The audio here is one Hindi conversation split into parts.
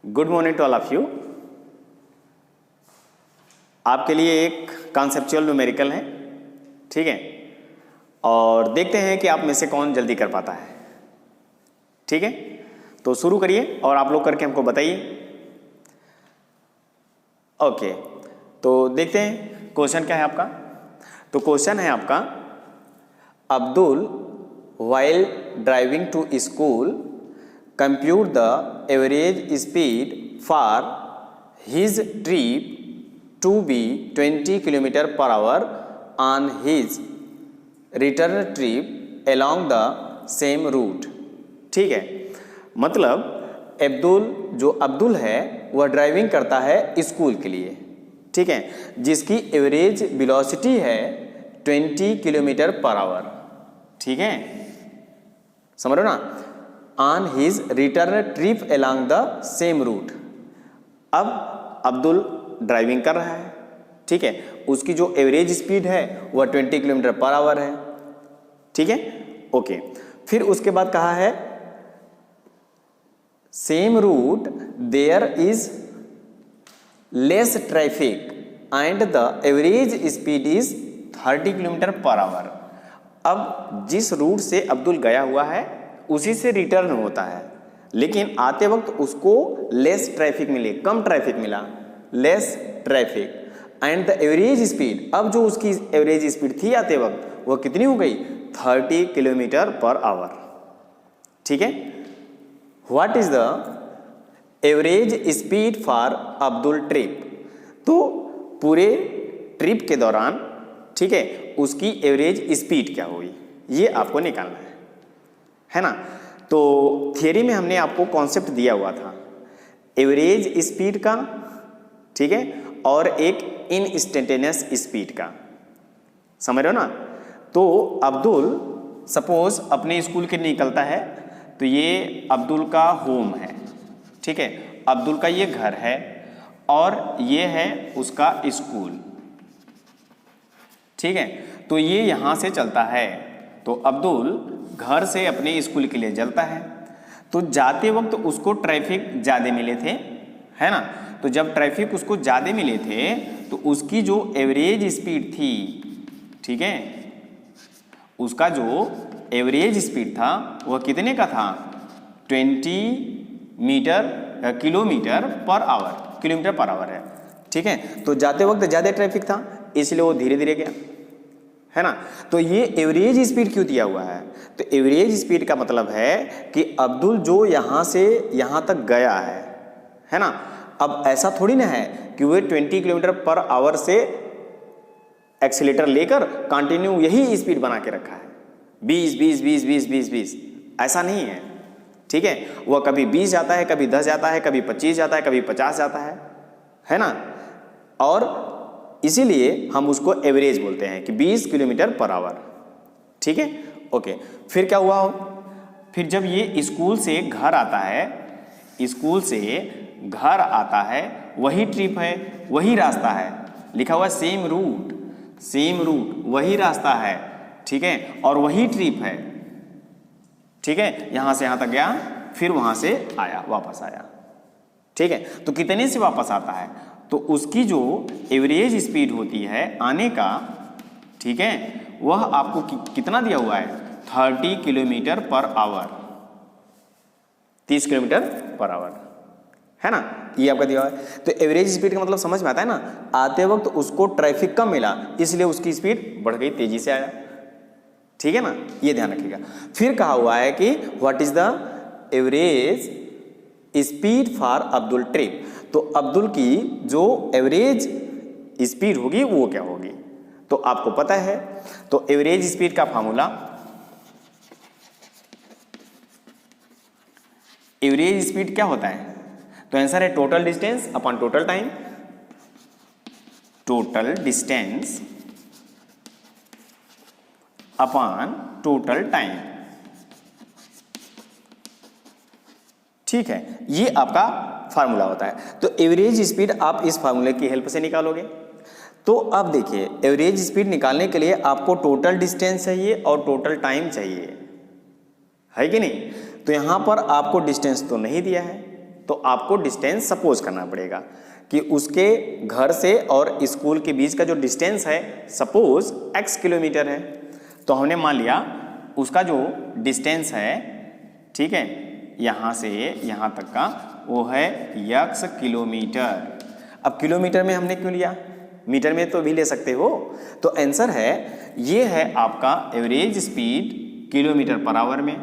Good morning to all of you. आपके लिए एक कॉन्सेप्चुअल न्यूमेरिकल है, ठीक है, और देखते हैं कि आप में से कौन जल्दी कर पाता है। ठीक है, तो शुरू करिए और आप लोग करके हमको बताइए। ओके, तो देखते हैं क्वेश्चन क्या है आपका। तो क्वेश्चन है आपका, Abdul while driving to school compute the average speed for his trip to be 20 km/h on his return trip along the same route। ठीक है, मतलब अब्दुल है वह ड्राइविंग करता है स्कूल के लिए, ठीक है, जिसकी एवरेज वेलोसिटी है 20 km/h। ठीक है, समझ रहे हो ना। On his return trip along the same route. अब अब्दुल ड्राइविंग कर रहा है, ठीक है, उसकी जो एवरेज स्पीड है वह 20 km/h है। ठीक है, ओके। फिर उसके बाद कहा है same route there is less traffic and the average speed is 30 km/h। अब जिस रूट से अब्दुल गया हुआ है उसी से रिटर्न होता है, लेकिन आते वक्त उसको लेस ट्रैफिक मिले, कम ट्रैफिक मिला, less traffic and the average speed. अब जो उसकी एवरेज स्पीड थी आते वक्त वह कितनी हो गई, 30 km/h। ठीक है, what is the average speed for Abdul trip. तो पूरे ट्रिप के दौरान, ठीक है, उसकी एवरेज स्पीड क्या हुई ये आपको निकालना है ना। तो थियरी में हमने आपको कॉन्सेप्ट दिया हुआ था एवरेज स्पीड का, ठीक है, और एक इनस्टेंटेनियस स्पीड का, समझ रहे हो ना। तो अब्दुल सपोज अपने स्कूल के निकलता है, तो ये अब्दुल का होम है, ठीक है, अब्दुल का ये घर है और ये है उसका स्कूल। ठीक है, तो ये यहाँ से चलता है, तो अब्दुल घर से अपने स्कूल के लिए चलता है। तो जाते वक्त उसको ट्रैफिक ज़्यादा मिले थे, है ना। तो जब ट्रैफिक उसको ज़्यादा मिले थे तो उसकी जो एवरेज स्पीड थी, ठीक है, उसका जो एवरेज स्पीड था वह कितने का था, 20 किलोमीटर/h है। ठीक है, तो जाते वक्त ज़्यादा ट्रैफिक था इसलिए वो धीरे धीरे गया, है ना। तो ये एवरेज स्पीड क्यों दिया हुआ है, तो एवरेज स्पीड का मतलब है कि अब्दुल जो यहाँ से यहाँ तक गया है ना। अब ऐसा थोड़ी ना है कि वो 20 km/h से एक्सीलेटर लेकर कंटिन्यू यही स्पीड बना के रखा है, 20, ऐसा नहीं है। ठीक है, वह कभी 20 जाता है, कभी 10 जाता है, कभी 25 जाता है, कभी 50 जाता है ना। और इसीलिए हम उसको एवरेज बोलते हैं कि 20 km/h। ठीक है, ओके। फिर क्या हुआ, फिर जब ये स्कूल से घर आता है, स्कूल से घर आता है, वही ट्रिप है, वही रास्ता है, लिखा हुआ सेम रूट, वही रास्ता है, ठीक है, और वही ट्रिप है। ठीक है, यहां से यहां तक गया, फिर वहां से आया, वापस आया। ठीक है, तो कितने से वापस आता है, तो उसकी जो एवरेज स्पीड होती है आने का, ठीक है, वह आपको कितना दिया हुआ है, 30 km/h, 30 km/h, है ना, ये आपका दिया हुआ है। तो एवरेज स्पीड का मतलब समझ में आता है ना, आते वक्त उसको ट्रैफिक कम मिला इसलिए उसकी स्पीड बढ़ गई, तेजी से आया। ठीक है ना, ये ध्यान रखिएगा। फिर कहा हुआ है कि what is the average speed for Abdul trip. तो अब्दुल की जो एवरेज स्पीड होगी वो क्या होगी, तो आपको पता है। तो एवरेज स्पीड का फार्मूला, एवरेज स्पीड क्या होता है, तो आंसर है total distance upon total time, total distance upon total time. ठीक है, ये आपका फार्मूला होता है। तो एवरेज स्पीड आप इस फार्मूले की हेल्प से निकालोगे। तो अब देखिए, एवरेज स्पीड निकालने के लिए आपको टोटल डिस्टेंस चाहिए और टोटल टाइम चाहिए, है कि नहीं। तो यहां पर आपको डिस्टेंस तो नहीं दिया है, तो आपको डिस्टेंस सपोज करना पड़ेगा कि उसके घर से और स्कूल के बीच का जो डिस्टेंस है सपोज x किलोमीटर है। तो हमने मान लिया उसका जो डिस्टेंस है, ठीक है, यहाँ से यहाँ तक का वो है x किलोमीटर। अब किलोमीटर में हमने क्यों लिया, मीटर में तो भी ले सकते हो। तो आंसर है ये है आपका average speed kilometre per our में,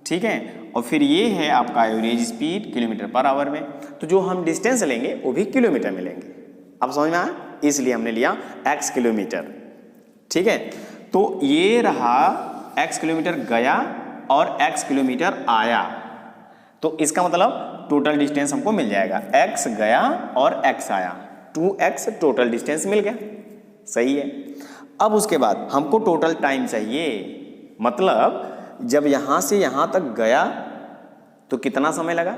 ठीक है, और फिर ये है आपका average speed kilometre per our में। तो जो हम डिस्टेंस लेंगे वो भी किलोमीटर में लेंगे। अब समझ में आया, इसलिए हमने लिया x किलोमीटर, ठीक है। तो ये रहा x किलोमीटर गया और x किलोमीटर आया, तो इसका मतलब टोटल डिस्टेंस हमको मिल जाएगा x गया और x आया, 2x टोटल डिस्टेंस मिल गया, सही है। अब उसके बाद हमको टोटल टाइम चाहिए, मतलब जब यहाँ से यहाँ तक गया तो कितना समय लगा,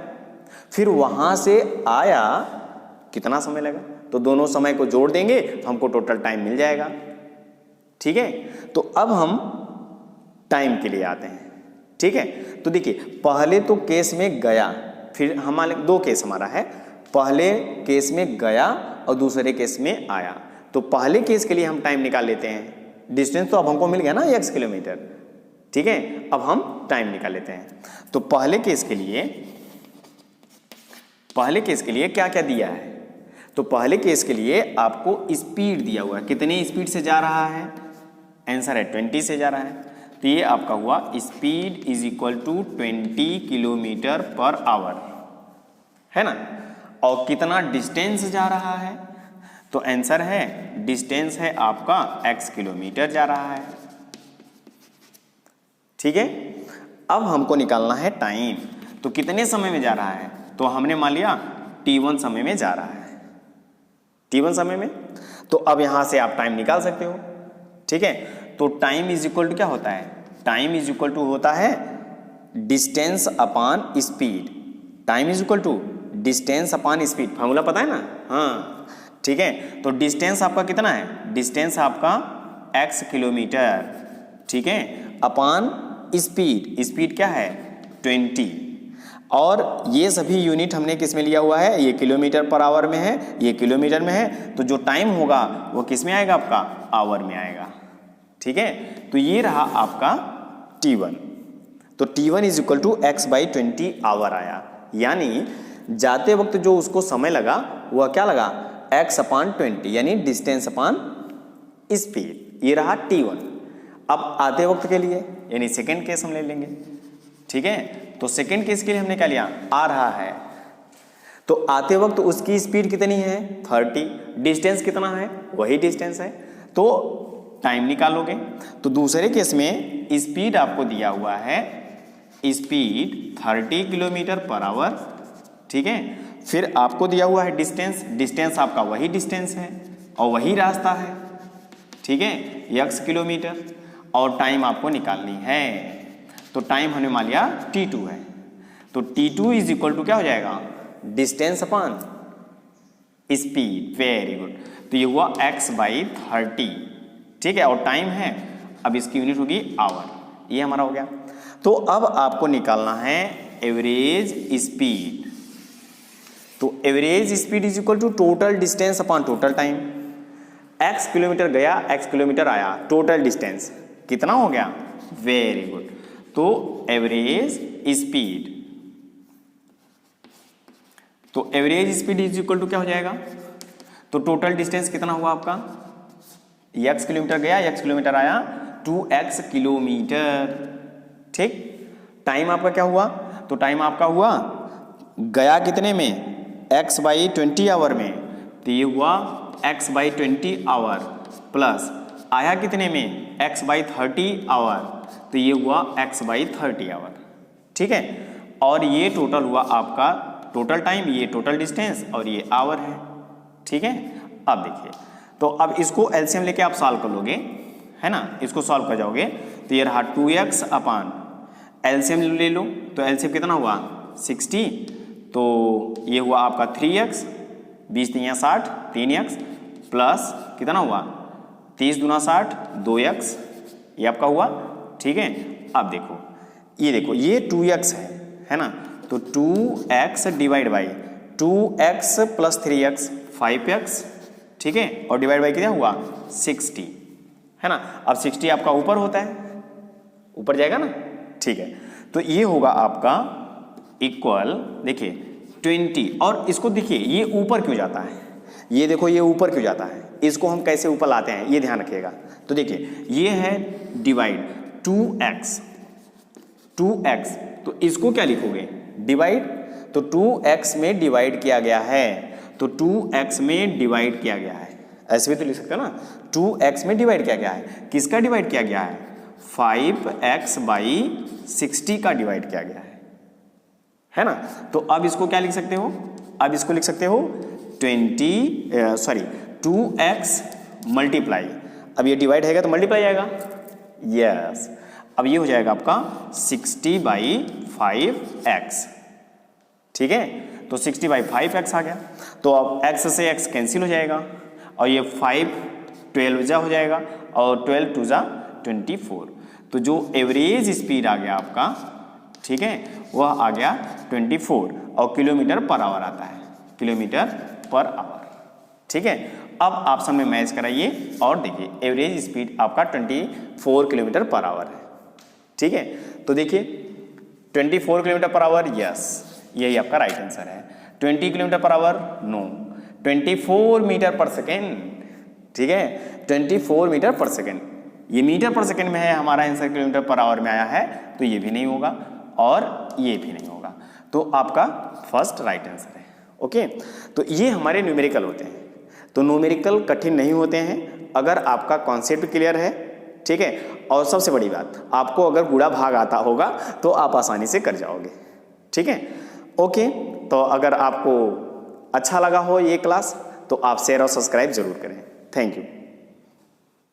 फिर वहाँ से आया कितना समय लगा, तो दोनों समय को जोड़ देंगे तो हमको टोटल टाइम मिल जाएगा, ठीक है। तो अब हम टाइम के लिए आते हैं, ठीक है। तो देखिए पहले तो केस में गया, फिर हमारे दो केस हमारा है, पहले केस में गया और दूसरे केस में आया। तो पहले केस के लिए हम टाइम निकाल लेते हैं, डिस्टेंस तो अब हमको मिल गया ना x किलोमीटर, ठीक है। अब हम टाइम निकाल लेते हैं। तो पहले केस के लिए क्या क्या दिया है, तो पहले केस के लिए आपको स्पीड दिया हुआ है, कितनी स्पीड से जा रहा है, आंसर है 20 से जा रहा है। तो ये आपका हुआ speed is equal to 20 kilometre per hour, है ना। और कितना डिस्टेंस जा रहा है, तो आंसर है डिस्टेंस है आपका x किलोमीटर जा रहा है, ठीक है। अब हमको निकालना है टाइम, तो कितने समय में जा रहा है, तो हमने मान लिया t1 समय में जा रहा है, t1 समय में। तो अब यहां से आप टाइम निकाल सकते हो, ठीक है। तो टाइम इज इक्वल टू क्या होता है, टाइम इज इक्वल टू होता है distance upon speed, time is equal to distance upon speed, formula पता है ना, हाँ, ठीक है। तो डिस्टेंस आपका कितना है, डिस्टेंस आपका x किलोमीटर, ठीक है, अपॉन स्पीड, स्पीड क्या है 20, और ये सभी यूनिट हमने किस में लिया हुआ है, ये किलोमीटर पर आवर में है, ये किलोमीटर में है, तो जो टाइम होगा वो किस में आएगा, आपका आवर में आएगा, ठीक है। तो ये रहा आपका t1, तो t1 is equal to x/20 our आया, यानी जाते वक्त जो उसको समय लगा वह क्या लगा, x/20 यानी डिस्टेंस अपॉन स्पीड, ये रहा t1। अब आते वक्त के लिए यानी सेकेंड केस हम ले लेंगे, ठीक है। तो सेकेंड केस के लिए हमने क्या लिया, आ रहा है, तो आते वक्त उसकी स्पीड कितनी है 30, डिस्टेंस कितना है वही डिस्टेंस है, तो टाइम निकालोगे। तो दूसरे केस में स्पीड आपको दिया हुआ है, स्पीड 30 किलोमीटर पर आवर, ठीक है। फिर आपको दिया हुआ है डिस्टेंस, डिस्टेंस आपका वही डिस्टेंस है और वही रास्ता है, ठीक है, x किलोमीटर, और टाइम आपको निकालनी है। तो टाइम हमने मान लिया t2 है, तो t2 इज इक्वल टू क्या हो जाएगा, distance upon speed, very good. तो ये हुआ x/30, ठीक है, और टाइम है, अब इसकी यूनिट होगी आवर, ये हमारा हो गया। तो अब आपको निकालना है एवरेज स्पीड, तो average speed is equal to total distance upon total time, x kilometre गया x किलोमीटर आया, टोटल डिस्टेंस कितना हो गया, वेरी गुड। तो एवरेज स्पीड, तो average speed is equal to क्या हो जाएगा, तो टोटल डिस्टेंस कितना हुआ आपका, x किलोमीटर गया x किलोमीटर आया, 2x किलोमीटर, ठीक। टाइम आपका क्या हुआ, तो टाइम आपका हुआ गया कितने में, x/20 आवर में, तो ये हुआ x/20 आवर, प्लस आया कितने में, x/30 आवर, तो ये हुआ x/30 आवर, ठीक है। और ये टोटल हुआ आपका टोटल टाइम, ये टोटल डिस्टेंस और ये आवर है, ठीक है। अब देखिए, तो अब इसको एलसीएम लेके आप सॉल्व कर लोगे, है ना, इसको सॉल्व कर जाओगे, तो ये रहा 2x अपॉन एलसीएम ले लो, तो एलसीएम कितना हुआ 60, तो ये हुआ आपका 3x, 20 3 60, 3x प्लस कितना हुआ 30 दूना 60, 2x, ये आपका हुआ, ठीक है। अब देखो ये 2x है ना, तो तो 2x divide by 2x plus 3x 5x, ठीक है, और डिवाइड बाई कितना हुआ 60, है ना। अब 60 आपका ऊपर होता है, ऊपर जाएगा ना, ठीक है। तो ये होगा आपका इक्वल, देखिए 20, और इसको देखिए ये ऊपर क्यों जाता है, ये देखो ये ऊपर क्यों जाता है, इसको हम कैसे ऊपर लाते हैं ये ध्यान रखिएगा। तो देखिए ये है डिवाइड 2x, तो इसको क्या लिखोगे डिवाइड, तो 2x में डिवाइड किया गया है, तो 2x में डिवाइड किया गया है, ऐसे भी तो लिख सकते हो ना, 2x में डिवाइड किया गया है, किसका डिवाइड किया गया है 5x बाई 60 का डिवाइड किया गया है ना। तो अब इसको क्या लिख सकते हो, अब इसको लिख सकते हो 2x मल्टीप्लाई, अब ये डिवाइड है तो मल्टीप्लाई आएगा, यस। अब ये हो जाएगा आपका 60 बाई 5x, ठीक है, तो 60 बाई 5x आ गया। तो अब x से x कैंसिल हो जाएगा और ये 5 12 जा हो जाएगा और 12 2 जा 24, तो जो एवरेज स्पीड आ गया आपका, ठीक है, वह आ गया 24 और किलोमीटर पर आवर आता है, किलोमीटर पर आवर, ठीक है। अब ऑप्शन में मैच कराइए और देखिए एवरेज स्पीड आपका 24 किलोमीटर पर आवर है, ठीक है। तो देखिए 24 किलोमीटर पर आवर, यस, यही आपका राइट आंसर है। 20 kilometre per hour, no, 24 metre per second, ठीक है, 24 मीटर पर सेकेंड, ये मीटर पर सेकेंड में है, हमारा आंसर किलोमीटर पर आवर में आया है, तो ये भी नहीं होगा और ये भी नहीं होगा, तो आपका फर्स्ट राइट आंसर है। ओके, तो ये हमारे न्यूमेरिकल होते हैं। तो न्यूमेरिकल कठिन नहीं होते हैं अगर आपका कॉन्सेप्ट क्लियर है, ठीक है, और सबसे बड़ी बात, आपको अगर गुणा भाग आता होगा तो आप आसानी से कर जाओगे, ठीक है। ओके, तो अगर आपको अच्छा लगा हो ये क्लास तो आप शेयर और सब्सक्राइब जरूर करें। Thank you.